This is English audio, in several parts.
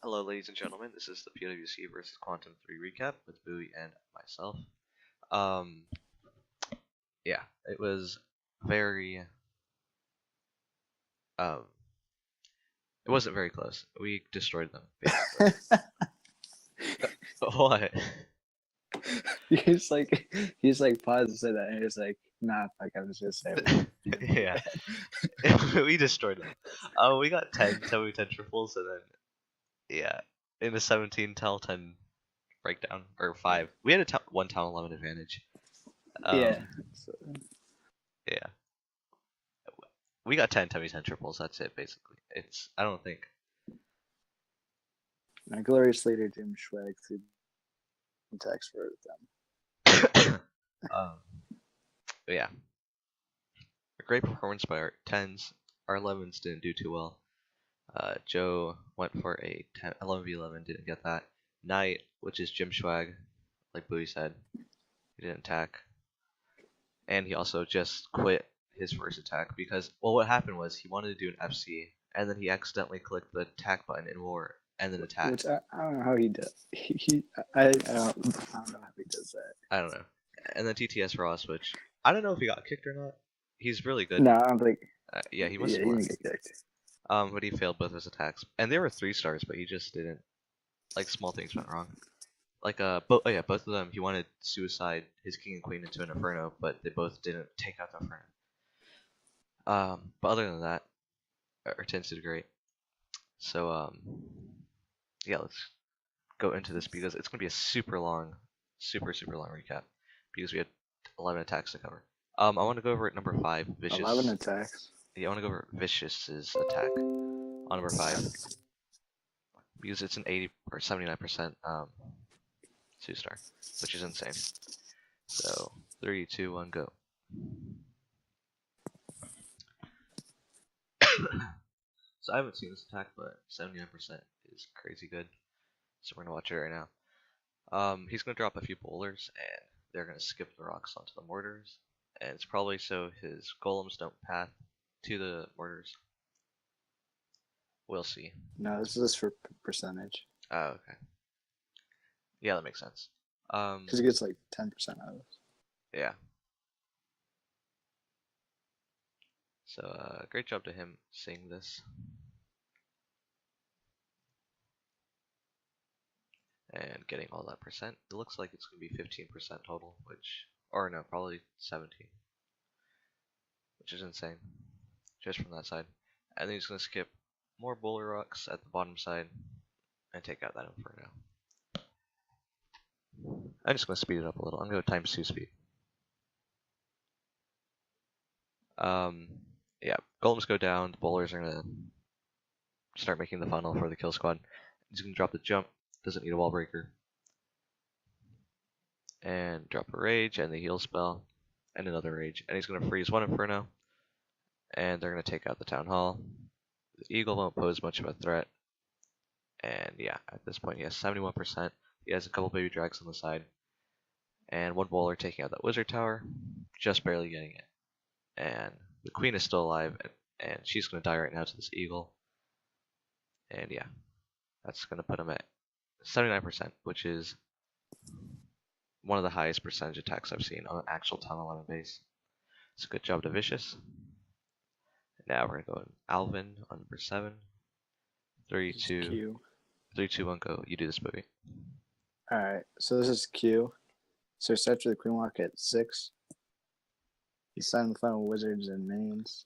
Hello, ladies and gentlemen. This is the PwC versus Quantum 3 recap with Bowie and myself. Um, yeah, it was very, um, it wasn't very close. We destroyed them, basically. What? He's like paused and said that, and he's like, nah, fuck, I'm just gonna say it. Yeah, we destroyed them. We got 10, 10 triples, and then, yeah, in the 17 tell 10 breakdown, or 5. We had a 1 town 11 advantage. Yeah. So, Yeah. We got 10 10 triples, that's it, basically. I don't think. Glorious leader Jim Schwag through text for them. Yeah. A great performance by our 10s. Our 11s didn't do too well. Joe went for a 11v11, didn't get that. Knight, which is Jim Schwag, like Bowie said, he didn't attack. And he also just quit his first attack because, well, what happened was he wanted to do an FC, and then he accidentally clicked the attack button in war, and then attacked. Which I don't know how he does. I don't know how he does that. I don't know. And then TTS Ross, which I don't know if he got kicked or not. He's really good. No, I don't think. Yeah, he must have. He didn't get kicked. But he failed both his attacks, and they were 3 stars, but he just didn't. Like small things went wrong. Like both of them. He wanted suicide his king and queen into an inferno, but they both didn't take out the inferno. But other than that, our tens did great. So yeah, let's go into this because it's gonna be a super long recap because we had 11 attacks to cover. I want to go over at number 5, Vicious. 11 attacks. Yeah, I want to go over Vicious's attack on number 5 because it's an 80 or 79% 2-star, which is insane. So 3, 2, 1, go. So I haven't seen this attack, but 79% is crazy good. So we're gonna watch it right now. He's gonna drop a few bowlers, and they're gonna skip the rocks onto the mortars, and it's probably so his golems don't path to the mortars. We'll see. No, this is for percentage. Oh, okay. Yeah, that makes sense. Because he gets like 10% out of it. Yeah. So great job to him seeing this. And getting all that percent. It looks like it's going to be 15% total, or no, probably 17. Which is insane. Just from that side. And then he's going to skip more bowler rocks at the bottom side and take out that inferno. I'm just going to speed it up a little. I'm going to go times 2 speed. Yeah, golems go down. The bowlers are going to start making the funnel for the kill squad. He's going to drop the jump. Doesn't need a wall breaker. And drop a rage and the heal spell. And another rage. And he's going to freeze one inferno. And they're going to take out the town hall. The eagle won't pose much of a threat. And yeah, at this point he has 71%. He has a couple baby drags on the side. And one bowler taking out that wizard tower. Just barely getting it. And the queen is still alive. And she's going to die right now to this eagle. And yeah, that's going to put him at 79%, which is one of the highest percentage attacks I've seen on an actual Town 11 base. It's a good job to Vicious. Now we're going to go in Alvin on number 7. 3, 2, 1, go. You do this, movie. Alright, so this is Q. So it's after the Queen Walk at 6. He's signing the final wizards and minions.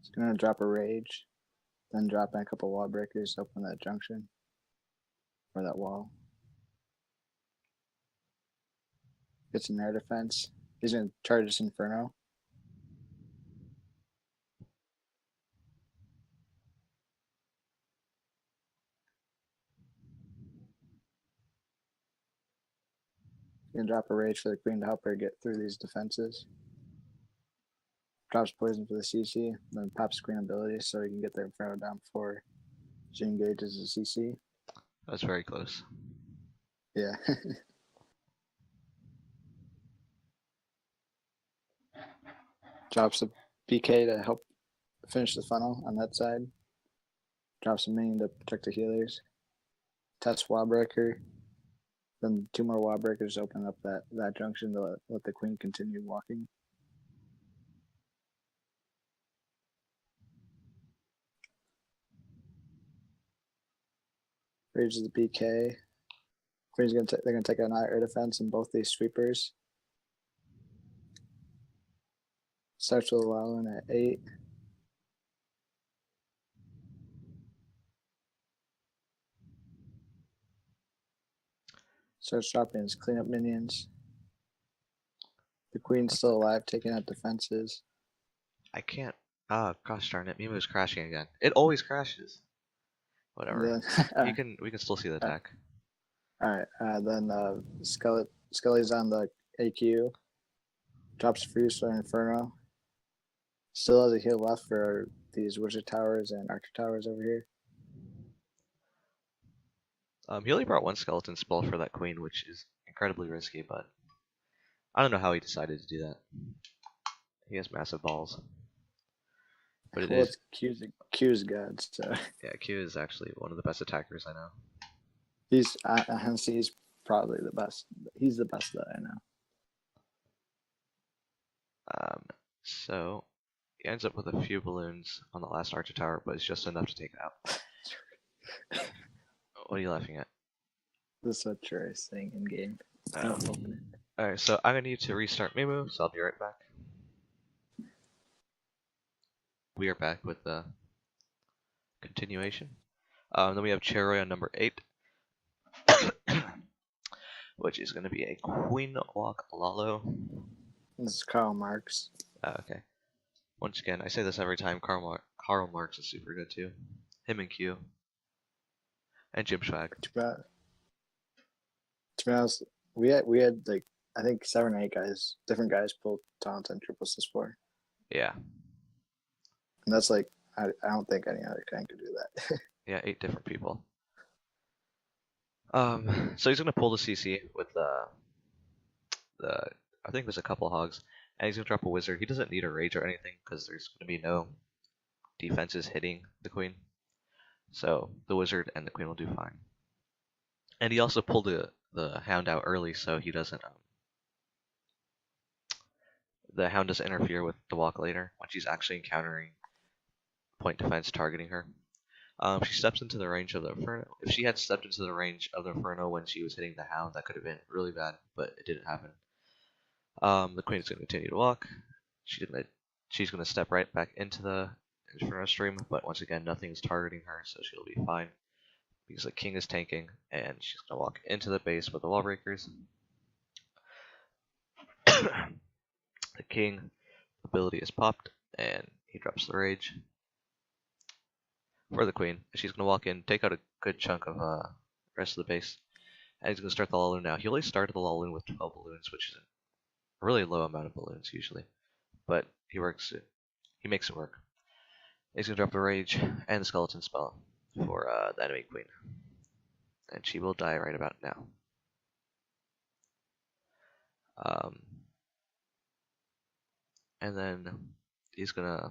He's going to drop a rage. Then drop in a couple wall breakers to open that junction. Or that wall. Gets an air defense. He's going to charge this inferno. He's going to drop a rage for the queen to help her get through these defenses. Drops poison for the CC. Then pops queen ability so he can get the inferno down before she engages the CC. That's very close. Yeah. Drops a PK to help finish the funnel on that side. Drops a minion to protect the healers. Test wall breaker. Then 2 more wall breakers open up that junction to let the queen continue walking. Raises the BK. Queen's they're gonna take an air defense in both these sweepers. Starts with Alvin at 8. Starts dropping his cleanup minions. The queen's still alive, taking out defenses. I can't. Gosh darn it, Mimu's crashing again. It always crashes. Whatever. Then, We can still see the attack. Alright, then Skelly's on the AQ. Drops Freeze for Inferno. Still has a heal left for these Wizard Towers and Archer Towers over here. He only brought 1 skeleton spell for that queen, which is incredibly risky, but I don't know how he decided to do that. He has massive balls. But it is. Q's good, so. Yeah, Q is actually one of the best attackers I know. He's probably the best. He's the best that I know. So he ends up with a few balloons on the last Archer Tower, but it's just enough to take it out. What are you laughing at? This is what Cherroi's saying in game. Alright, so I'm gonna need to restart Mimu, so I'll be right back. We are back with the continuation. Then we have Cherroi on number 8, which is going to be a Queen Walk Lalo. This is Karl Marx. Okay. Once again, I say this every time. Karl Marx is super good too. Him and Q. And Jim Schwag. To be honest, we had like I think 7 or 8 guys, different guys pulled Taunt and Triple Sis4. Yeah. And that's like I don't think any other kind could do that. Yeah, 8 different people. So he's gonna pull the CC with the I think there's a couple hogs, and he's gonna drop a wizard. He doesn't need a rage or anything because there's gonna be no defenses hitting the queen. So the wizard and the queen will do fine. And he also pulled the hound out early, so he doesn't the hound doesn't interfere with the walk later when she's actually encountering point defense targeting her. She steps into the range of the Inferno. If she had stepped into the range of the Inferno when she was hitting the hound, that could have been really bad, but it didn't happen. The queen is going to continue to walk. She's going to step right back into the Inferno stream, but once again, nothing's targeting her, so she'll be fine. Because the king is tanking, and she's going to walk into the base with the wall breakers. The king ability is popped, and he drops the rage for the queen. She's going to walk in, take out a good chunk of the rest of the base, and he's going to start the Laloon now. He only started the Laloon with 12 balloons, which is a really low amount of balloons usually, but he makes it work. He's going to drop the rage and the skeleton spell for the enemy queen, and she will die right about now. And then he's going to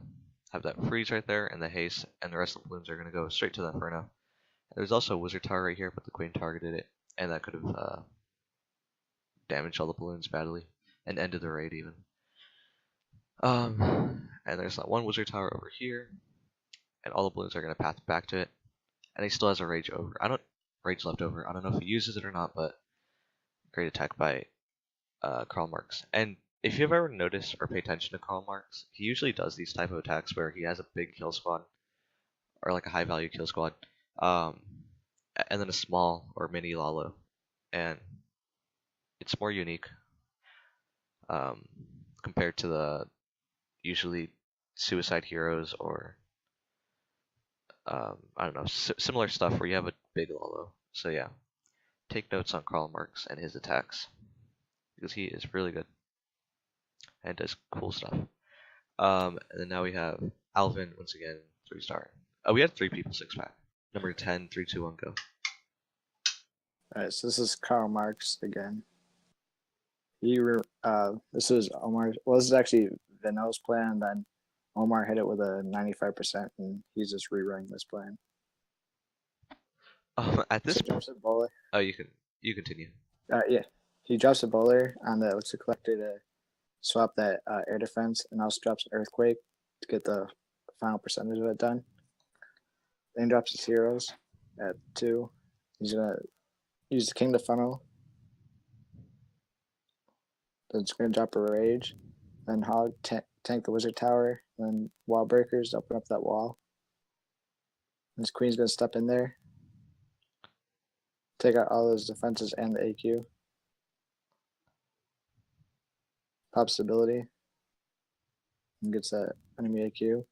have that freeze right there and the haste, and the rest of the balloons are going to go straight to the Inferno. There's also a wizard tower right here, but the queen targeted it, and that could have damaged all the balloons badly and ended the raid even. And there's that one wizard tower over here, and all the balloons are going to path back to it, and he still has a rage left over. I don't know if he uses it or not, but great attack by Karl Marx. And if you've ever noticed or pay attention to Karl Marx, he usually does these type of attacks where he has a big kill squad, or like a high value kill squad, and then a small or mini Lalo, and it's more unique compared to the usually suicide heroes or I don't know, similar stuff where you have a big Lalo. So yeah, take notes on Karl Marx and his attacks because he is really good and does cool stuff. And then now we have Alvin once again, 3-star. Oh, we had 3 people 6-pack. Number 10, 3, 2, 1, go. Alright, so this is Karl Marx again. This is Omar. Well, this is actually Vino's plan. Then Omar hit it with a 95%, and he's just rerunning this plan. At this So point, drops a bowler. oh, you continue. Yeah, he drops a bowler on the elixir collector to swap that air defense, and also drops an earthquake to get the final percentage of it done. Then he drops his heroes at 2. He's gonna use the king to funnel. Then it's gonna drop a rage. Then hog tank the wizard tower. Then wall breakers open up that wall. And his queen's gonna step in there, take out all those defenses and the AQ. Pop stability. And gets that enemy AQ.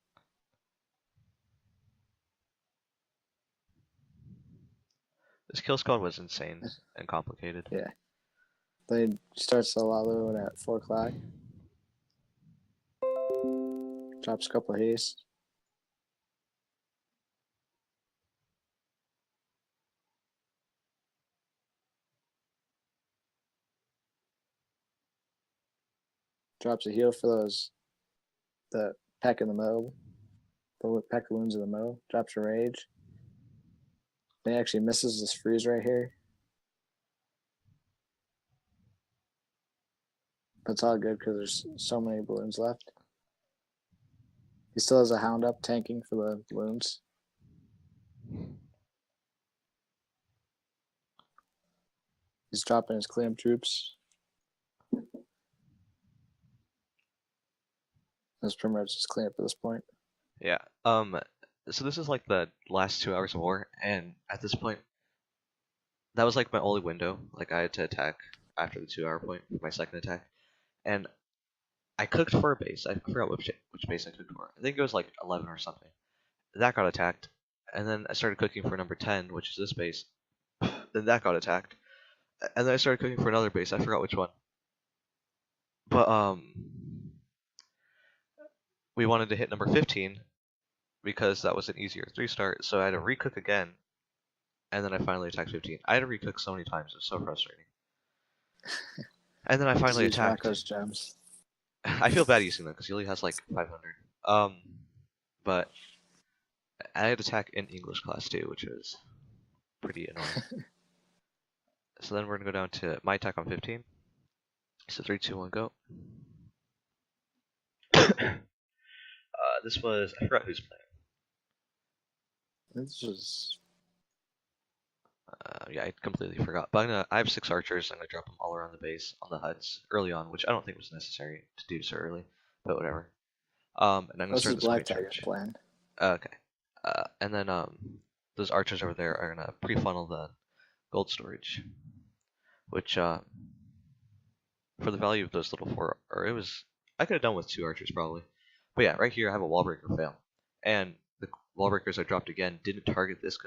This kill squad was insane and complicated. Yeah. Then he starts the Lalu at 4 o'clock. Drops a couple of haste. Drops a heal for the pack in the middle. The pack of wounds in the middle. Drops a rage. Then he actually misses this freeze right here. But it's all good because there's so many balloons left. He still has a hound up tanking for the balloons. He's dropping his clam troops. That's pretty much just clean up at this point. Yeah. So this is like the last 2 hours of war, and at this point, that was like my only window. Like I had to attack after the 2 hour point for my second attack, and I cooked for a base. I forgot which base I cooked for. I think it was like 11 or something. That got attacked, and then I started cooking for number 10, which is this base. Then that got attacked, and then I started cooking for another base. I forgot which one. But we wanted to hit number 15 because that was an easier 3-star. So I had to recook again, and then I finally attacked 15. I had to recook so many times. It was so frustrating. And then I finally attacked. Rocco's gems. I feel bad using them because he only has like 500. But I had attack in English class too, which was pretty annoying. So then we're gonna go down to my attack on 15. So 3, 2, 1, go. This was, I forgot whose plan. This was. Yeah, I completely forgot. But I have 6 archers. I'm gonna drop them all around the base on the huts early on, which I don't think was necessary to do so early, but whatever. And I'm gonna start this Black white Tiger's charge. plan. Okay. And then those archers over there are gonna pre-funnel the gold storage, which for the value of those little 4, or it was, I could have done with 2 archers probably. But yeah, right here I have a wall breaker fail, and the wall breakers I dropped again didn't target this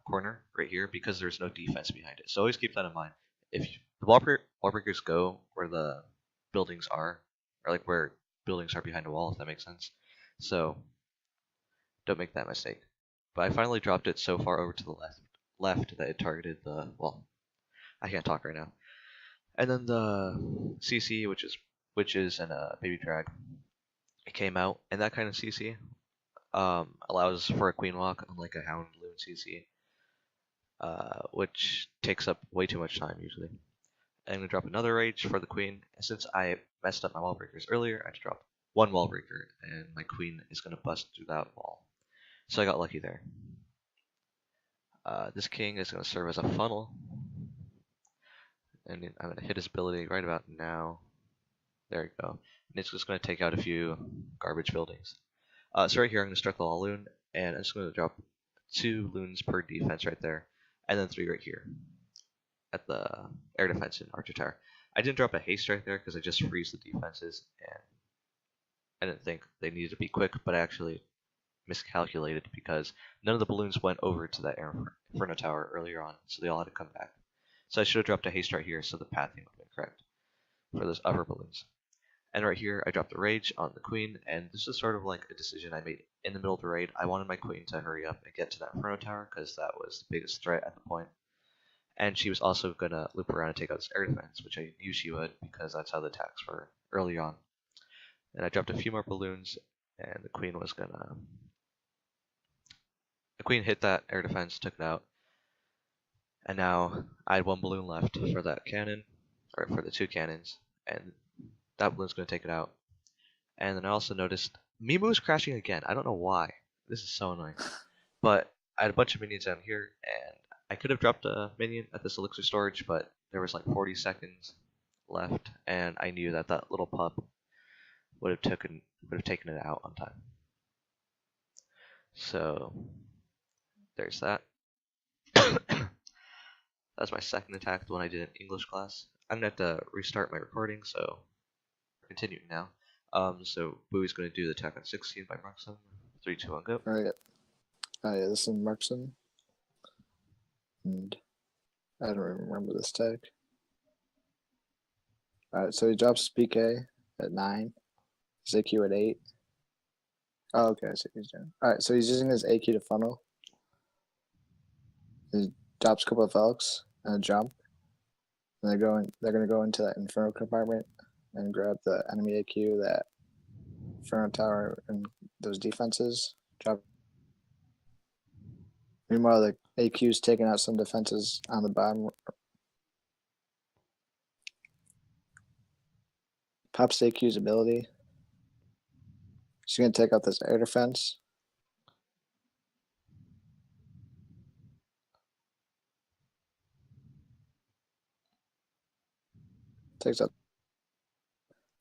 corner right here because there's no defense behind it. So always keep that in mind. If the wall breakers go where the buildings are, or like where buildings are behind a wall, if that makes sense. So don't make that mistake. But I finally dropped it so far over to the left that it targeted the, well, I can't talk right now. And then the CC, which is witches and a baby drag, it came out, and that kind of CC allows for a queen walk, unlike a hound loon CC, which takes up way too much time usually. I'm gonna drop another rage for the queen, and since I messed up my wall breakers earlier, I had to drop 1 wall breaker, and my queen is gonna bust through that wall. So I got lucky there. This king is gonna serve as a funnel, and I'm gonna hit his ability right about now. There you go. And it's just gonna take out a few garbage buildings. So right here I'm gonna start the law loon, and I'm just gonna drop 2 loons per defense right there, and then 3 right here at the air defense and archer tower. I didn't drop a haste right there because I just freeze the defenses, and I didn't think they needed to be quick, but I actually miscalculated because none of the balloons went over to that Inferno tower earlier on, so they all had to come back. So I should have dropped a haste right here so the pathing would have been correct for those upper balloons. And right here I dropped the rage on the queen, and this is sort of like a decision I made in the middle of the raid. I wanted my queen to hurry up and get to that Inferno tower because that was the biggest threat at the point. And she was also gonna loop around and take out this air defense, which I knew she would because that's how the attacks were early on. And I dropped a few more balloons, and the queen was gonna. The queen hit that air defense, took it out, and now I had one balloon left for that cannon, or for the two cannons, and that balloon's gonna take it out. And then I also noticed Mimu was crashing again. I don't know why. This is so annoying. But I had a bunch of minions down here, and I could have dropped a minion at this elixir storage, but there was like 40 seconds left, and I knew that that little pup would have taken it out on time. So there's that. That's my second attack, the one I did in English class. I'm gonna have to restart my recording, so we're continuing now. So Bowie's gonna do the attack on 16 by Mruxim. 3, 2, 1, go. Alright. Yeah, this is Mruxim. And I don't even remember this tag. Alright, so he drops PK at 9. His AQ at 8. Oh, okay, I see what he's doing. Alright, so he's using his AQ to funnel. He drops a couple of Elks and a jump. And they're gonna go into that Inferno compartment and grab the enemy AQ, that Inferno tower, and those defenses. Drop. Meanwhile, the AQ's taking out some defenses on the bottom. Pops AQ's ability. She's gonna take out this air defense. Takes out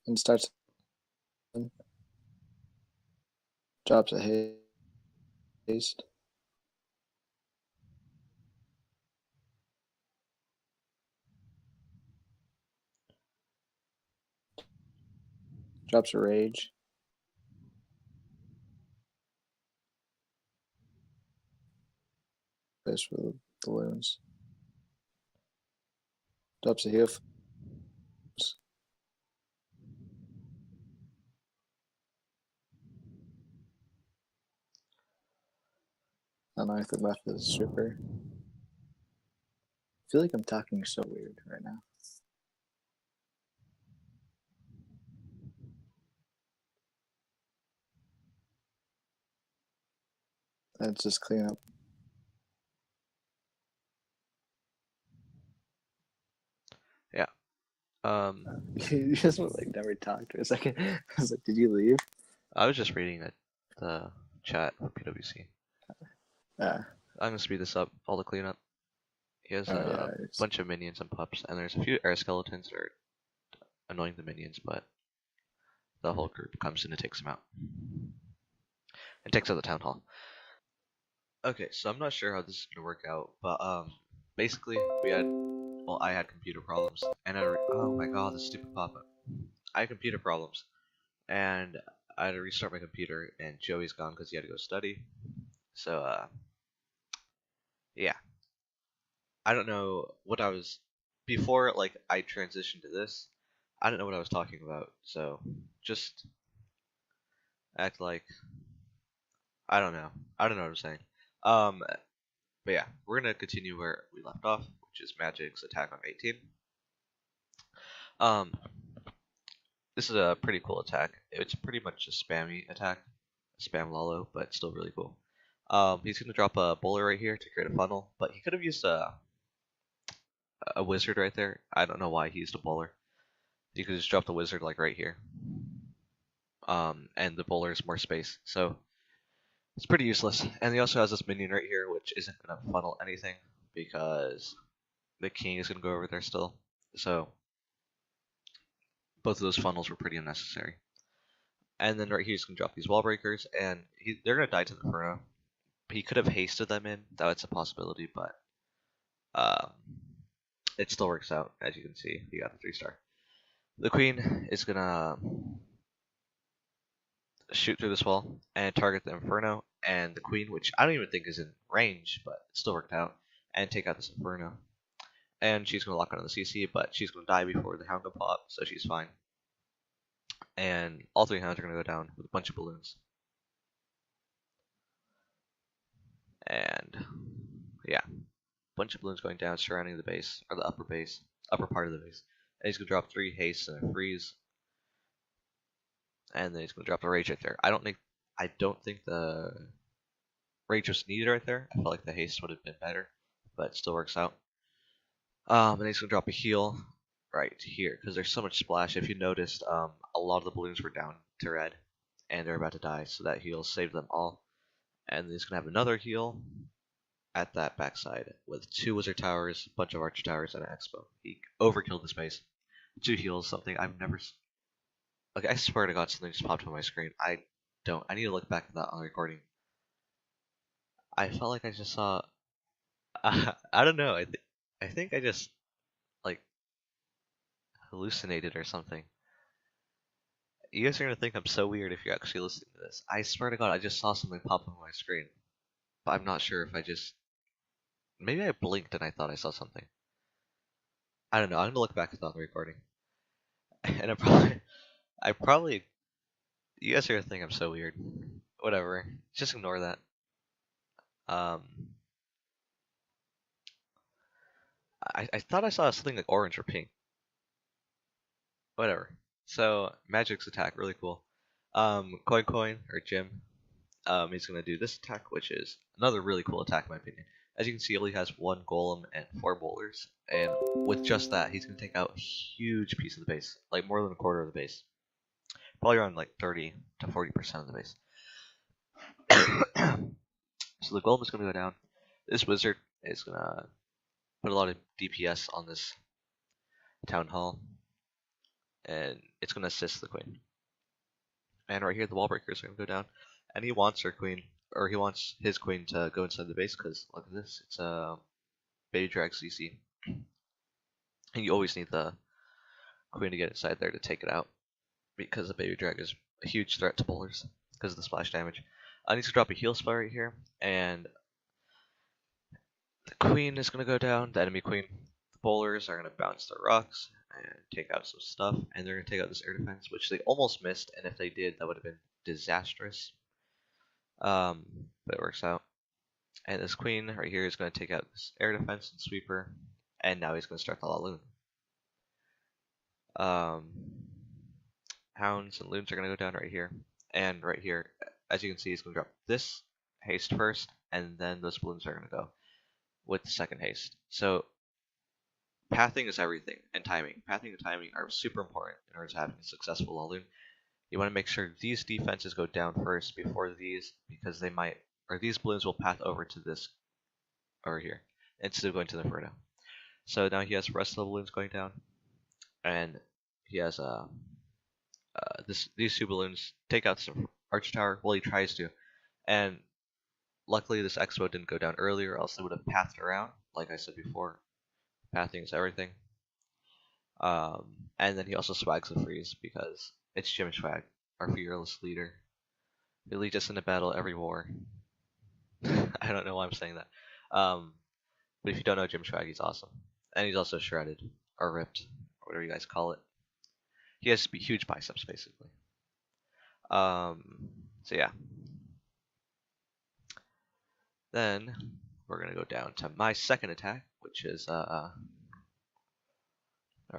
and starts. Drops a haste. Drops a rage. Place for the balloons. Drops a heal. And I think left is super. I feel like I'm talking so weird right now. Let's just clean up. Yeah. You just like never talked for a second. I was like, did you leave? I was just reading the chat for PwC. I'm gonna speed this up. All the cleanup. He has a bunch of minions and pups, and there's a few air skeletons that are annoying the minions, but the whole group comes in and takes them out. And takes out the town hall. Okay, so I'm not sure how this is gonna work out, but basically I had computer problems, and oh my god, this stupid pop-up. I had computer problems, and I had to restart my computer, and Joey's gone because he had to go study. So yeah. I don't know what I was before. Like I transitioned to this, I don't know what I was talking about. So just act like I don't know. I don't know what I'm saying. But yeah, we're gonna continue where we left off, which is Magic's attack on 18. This is a pretty cool attack. It's pretty much a spammy attack, spam lolo, but still really cool. He's gonna drop a bowler right here to create a funnel, but he could have used a wizard right there. I don't know why he used a bowler. You could just drop the wizard like right here. And the bowler is more space, so it's pretty useless. And he also has this minion right here, which isn't gonna funnel anything because the king is gonna go over there still. So both of those funnels were pretty unnecessary. And then right here he's gonna drop these wall breakers, and they're gonna die to the Inferno. He could have hasted them in. That's a possibility, but it still works out. As you can see, he got the 3-star. The queen is gonna shoot through this wall and target the Inferno and the queen, which I don't even think is in range, but it still worked out, and take out this Inferno. And she's gonna lock onto the CC, but she's gonna die before the hound can pop, so she's fine. And all 3 hounds are gonna go down with a bunch of balloons. And yeah, bunch of balloons going down surrounding the base, or the upper part of the base. And he's gonna drop 3 haste and a freeze. And then he's gonna drop a rage right there. I don't I don't think the rage was needed right there. I felt like the haste would have been better, but it still works out. And he's gonna drop a heal right here because there's so much splash. If you noticed, a lot of the balloons were down to red, and they're about to die, so that heal saved them all. And he's gonna have another heal at that backside with 2 wizard towers, a bunch of archer towers, and an expo. He overkilled the space. 2 heals, something I've never. Like, I swear to God, something just popped on my screen. I need to look back at that on the recording. I felt like I just saw. I don't know. I think I just like hallucinated or something. You guys are gonna think I'm so weird if you're actually listening to this. I swear to God, I just saw something pop up on my screen, but I'm not sure if I just. Maybe I blinked and I thought I saw something. I don't know. I'm gonna look back at that on the recording, and I probably. You guys are gonna think I'm so weird. Whatever. Just ignore that. Um, I thought I saw something like orange or pink. Whatever. So Magic's attack, really cool. Coin or Jim. He's gonna do this attack, which is another really cool attack in my opinion. As you can see, he only has 1 golem and 4 bowlers, and with just that, he's gonna take out a huge piece of the base, like more than a quarter of the base, probably around like 30 to 40% of the base. So the golem is gonna go down. This wizard is gonna put a lot of DPS on this town hall, and it's gonna assist the queen. And right here, the wall breakers are gonna go down, and he wants her queen, or he wants his queen to go inside the base because look at this, it's a baby drag CC, and you always need the queen to get inside there to take it out because the baby drag is a huge threat to bowlers because of the splash damage. I need to drop a heal spell right here, and the queen is gonna go down. The enemy queen, the bowlers are gonna bounce their rocks and take out some stuff, and they're gonna take out this air defense, which they almost missed, and if they did, that would have been disastrous. But it works out. And this queen right here is going to take out this air defense and sweeper, and now he's going to start the loon. Hounds and loons are going to go down right here, and right here, as you can see, he's going to drop this haste first, and then those balloons are going to go with the second haste. So pathing is everything, and timing. Pathing and timing are super important in order to have a successful loon. You want to make sure these defenses go down first before these, because they might, or these balloons will path over to this over here instead of going to the Inferno. So now he has the rest of the balloons going down, and he has these 2 balloons take out some archer tower. Well, he tries to, and luckily this expo didn't go down earlier, else they would have pathed around. Like I said before, pathing is everything. And then he also swags the freeze because it's Jim Swag, our fearless leader. He leads us into battle every war. I don't know why I'm saying that. But if you don't know Jim Swag, he's awesome. And he's also shredded, or ripped, or whatever you guys call it. He has huge biceps, basically. So yeah. Then we're gonna go down to my second attack, which is or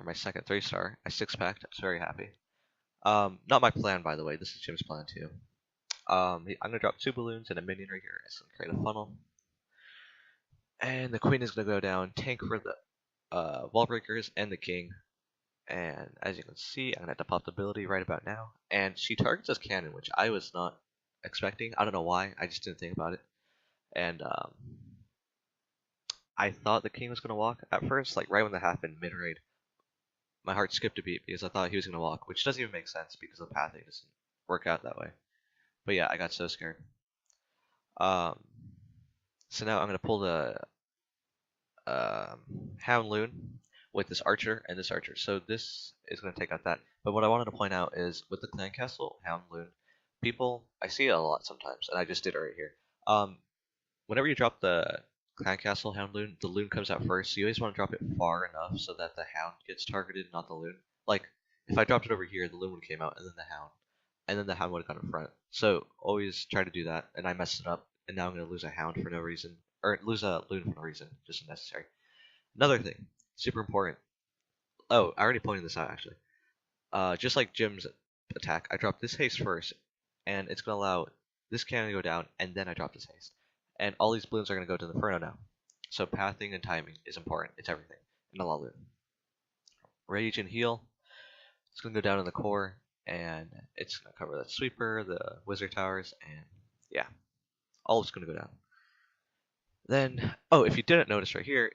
my second 3-star. I 6-packed. I was very happy. Not my plan, by the way. This is Jim's plan too. I'm gonna drop 2 balloons and a minion right here. It's gonna create a funnel, and the queen is gonna go down, tank for the wall breakers and the king. And as you can see, I'm gonna have to pop the ability right about now, and she targets this cannon, which I was not expecting. I don't know why. I just didn't think about it, and I thought the king was gonna walk at first, like right when that happened, mid raid. My heart skipped a beat because I thought he was gonna walk, which doesn't even make sense because the pathing doesn't work out that way. But yeah, I got so scared. So now I'm gonna pull the Hound Loon with this archer and this archer. So this is gonna take out that. But what I wanted to point out is with the Clan Castle Hound Loon, I see it a lot sometimes, and I just did it right here. Whenever you drop the Clan Castle Hound Loon, the loon comes out first, so you always want to drop it far enough so that the hound gets targeted, not the loon. Like, if I dropped it over here, the loon would have came out, and then the hound. And then the hound would have gone in front. So, always try to do that, and I messed it up, and now I'm going to lose a hound for no reason. Or, lose a loon for no reason, just unnecessary. Another thing, super important. Oh, I already pointed this out, actually. Just like Jim's attack, I dropped this haste first, and it's going to allow this cannon go down, and then I drop this haste. And all these balloons are going to go to the Inferno now. So pathing and timing is important. It's everything in the Laloon. Rage and heal. It's going to go down in the core, and it's going to cover that sweeper, the wizard towers, and yeah, all is going to go down. Then, oh, if you didn't notice right here,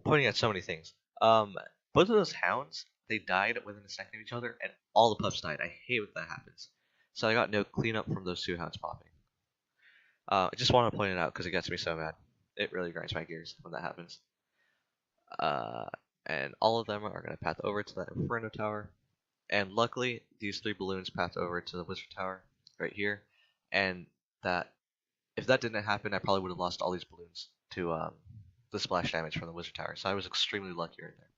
pointing at so many things. Both of those hounds, they died within a second of each other, and all the pups died. I hate when that happens. So I got no cleanup from those two hounds popping. I just want to point it out because it gets me so mad. It really grinds my gears when that happens. And all of them are going to path over to that Inferno Tower. And luckily, these 3 balloons path over to the Wizard Tower right here. And that, if that didn't happen, I probably would have lost all these balloons to the splash damage from the Wizard Tower. So I was extremely lucky right there.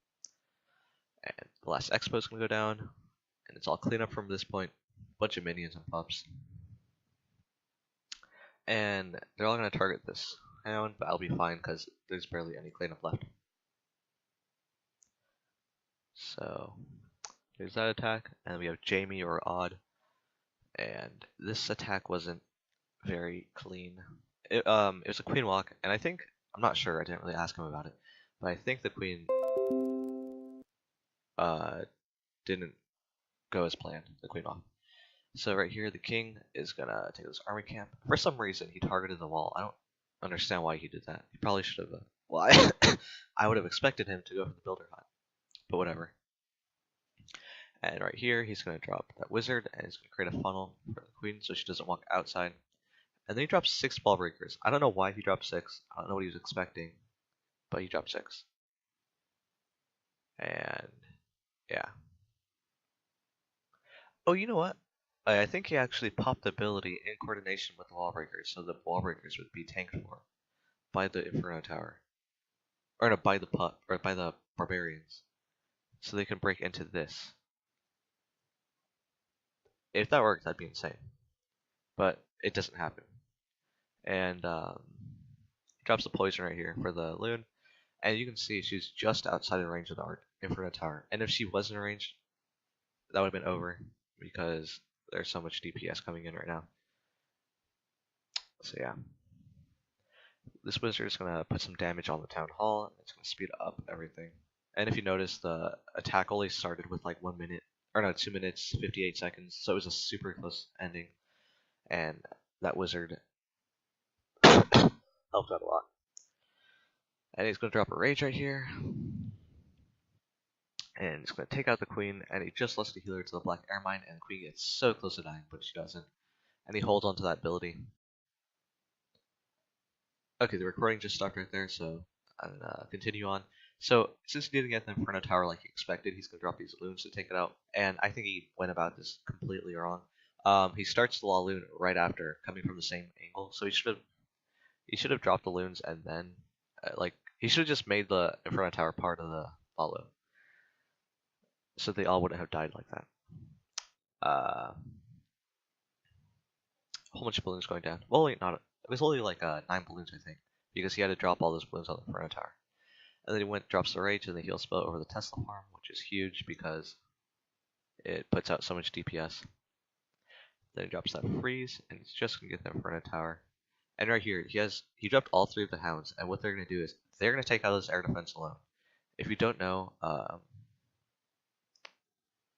And the last Expo is going to go down. And it's all clean up from this point. Bunch of minions and pups. And they're all going to target this hound, but I'll be fine because there's barely any cleanup left. So there's that attack, and we have Jamie or Odd, and this attack wasn't very clean. It was a queen walk, and I'm not sure, I didn't really ask him about it, but I think the queen didn't go as planned, the queen walk. So right here, the king is gonna take this army camp. For some reason, he targeted the wall. I don't understand why he did that. He probably should have. Well, I would have expected him to go for the builder hut, but whatever. And right here, he's gonna drop that wizard, and he's gonna create a funnel for the queen so she doesn't walk outside. And then he drops 6 ball breakers. I don't know why he dropped 6. I don't know what he was expecting, but he dropped 6. And yeah. Oh, you know what? I think he actually popped the ability in coordination with the wall breakers, so the wall breakers would be tanked for by the Inferno Tower, or no, by the barbarians, so they can break into this. If that worked, that'd be insane, but it doesn't happen. And he drops the poison right here for the loon, and you can see she's just outside the range of the Inferno Tower. And if she wasn't in range, that would have been over because there's so much DPS coming in right now. So yeah, this wizard is going to put some damage on the town hall, and it's going to speed up everything. And if you notice, the attack only started with like 1 minute, or no, 2 minutes, 58 seconds, so it was a super close ending. And that wizard helped out a lot. And he's going to drop a rage right here. And he's going to take out the queen, and he just lets the healer to the black air mine, and the queen gets so close to dying, but she doesn't. And he holds on to that ability. Okay, the recording just stopped right there, so I'm going to continue on. So, since he didn't get the Inferno Tower like he expected, he's going to drop these loons to take it out. And I think he went about this completely wrong. He starts the Laloon right after, coming from the same angle, so he should have dropped the loons and then, he should have just made the Inferno Tower part of the Lalo. So they all wouldn't have died like that. A whole bunch of balloons going down. Well, it was only like 9 balloons, I think, because he had to drop all those balloons on the Inferno Tower. And then he drops the rage and the heal spell over the Tesla farm, which is huge because it puts out so much DPS. Then he drops that freeze, and he's just gonna get the Inferno Tower. And right here, he dropped all 3 of the hounds, and what they're gonna do is they're gonna take out this air defense alone. If you don't know,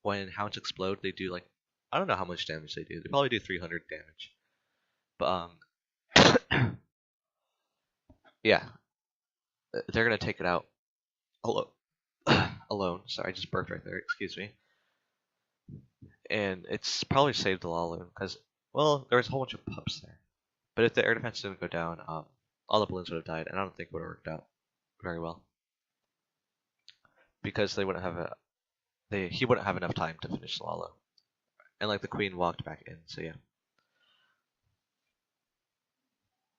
when hounds explode, they do like, I don't know how much damage they do. They probably do 300 damage. But yeah, they're gonna take it out alone. Sorry, I just burped right there. Excuse me. And it's probably saved the Laloon because, well, there was a whole bunch of pups there. But if the air defense didn't go down, all the balloons would have died, and I don't think it would have worked out very well because they wouldn't have he wouldn't have enough time to finish the Lalo. And like the queen walked back in, so yeah.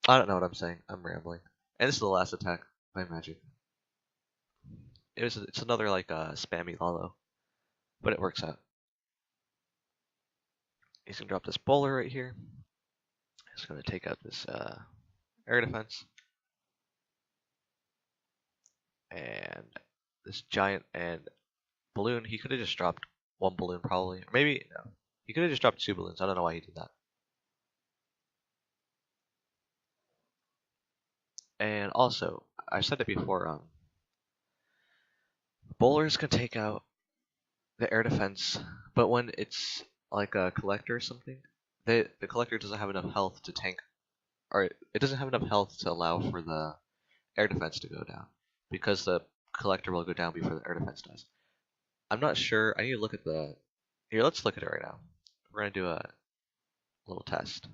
I don't know what I'm saying. I'm rambling. And this is the last attack by magic. It's another like spammy Lalo, but it works out. He's gonna drop this bowler right here. He's gonna take out this air defense and this giant and balloon. He could have just dropped 1 balloon probably, or maybe no. He could have just dropped 2 balloons. I don't know why he did that. And also, I said it before, bowlers can take out the air defense, but when it's like a collector or something, the collector doesn't have enough health to tank, or it doesn't have enough health to allow for the air defense to go down, because the collector will go down before the air defense does. I'm not sure. I need to look at the. Here, let's look at it right now. We're gonna do a little test.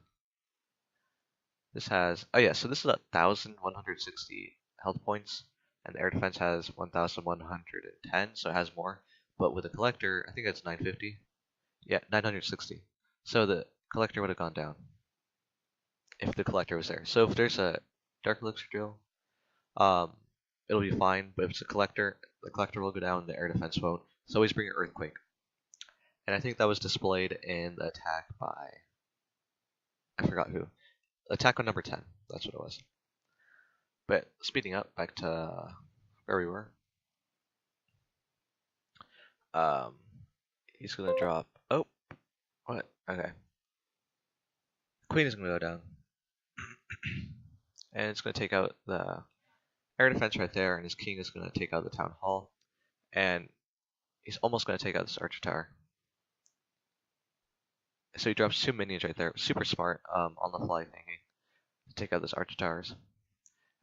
This has, oh yeah, so this is 1,160 health points, and the air defense has 1,110, so it has more. But with the collector, I think it's 950. Yeah, 960. So the collector would have gone down if the collector was there. So if there's a dark elixir drill, it'll be fine. But if it's a collector, the collector will go down, the air defense won't. So always bring an earthquake. And I think that was displayed in the attack by, I forgot who. Attack on number 10. That's what it was. But speeding up, back to where we were. He's gonna drop. Oh, what? Okay. Queen is gonna go down, and it's gonna take out the air defense right there, and his king is gonna take out the town hall, and he's almost gonna take out this archer tower. So he drops 2 minions right there. Super smart, on the fly thinking to take out this archer towers,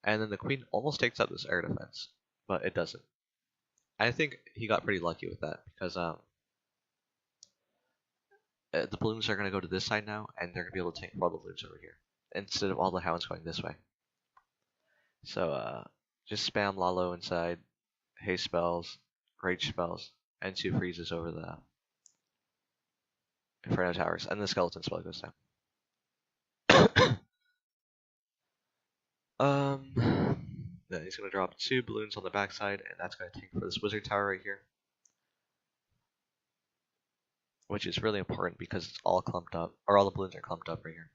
and then the queen almost takes out this air defense, but it doesn't. I think he got pretty lucky with that because the balloons are going to go to this side now, and they're going to be able to tank all the balloons over here instead of all the hounds going this way. So just spam Lalo inside, haste spells, rage spells, and 2 freezes over the Inferno towers, and the skeleton spell goes down. Then he's going to drop 2 balloons on the backside, and that's going to tank for this wizard tower right here, which is really important because it's all clumped up, or all the balloons are clumped up right here.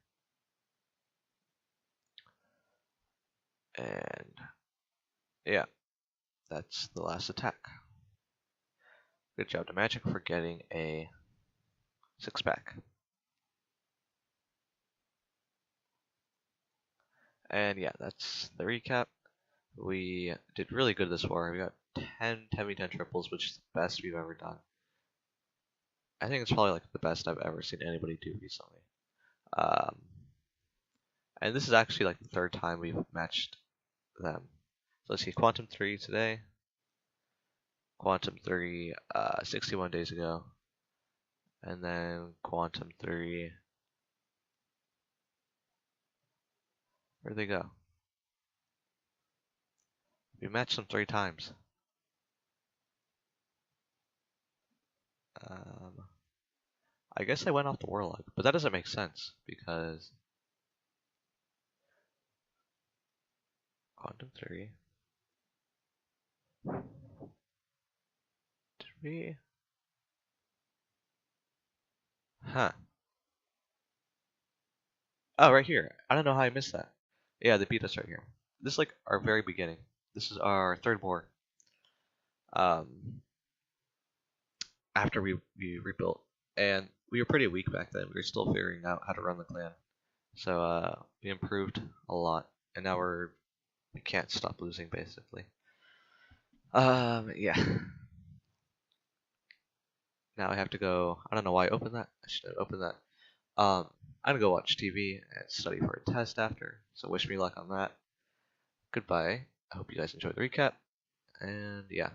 And yeah, that's the last attack. Good job to Magic for getting a 6-pack. And yeah, that's the recap. We did really good this war. We got 10 10v10 triples, which is the best we've ever done. I think it's probably like the best I've ever seen anybody do recently. And this is actually like the 3rd time we've matched them. So let's see, Quantum 3 today, Quantum 3 61 days ago, and then Quantum 3. Where'd they go? We matched them 3 times. I guess I went off the Warlock, but that doesn't make sense because Quantum 3. Did we? Huh. Oh, right here. I don't know how I missed that. Yeah, they beat us right here. This is like our very beginning. This is our 3rd war. After we rebuilt, and we were pretty weak back then. We were still figuring out how to run the clan, so we improved a lot, and now we can't stop losing basically. Yeah. Now I have to go. I don't know why I opened that. I should have opened that. I'm gonna go watch TV and study for a test after. So wish me luck on that. Goodbye. I hope you guys enjoyed the recap, and yeah.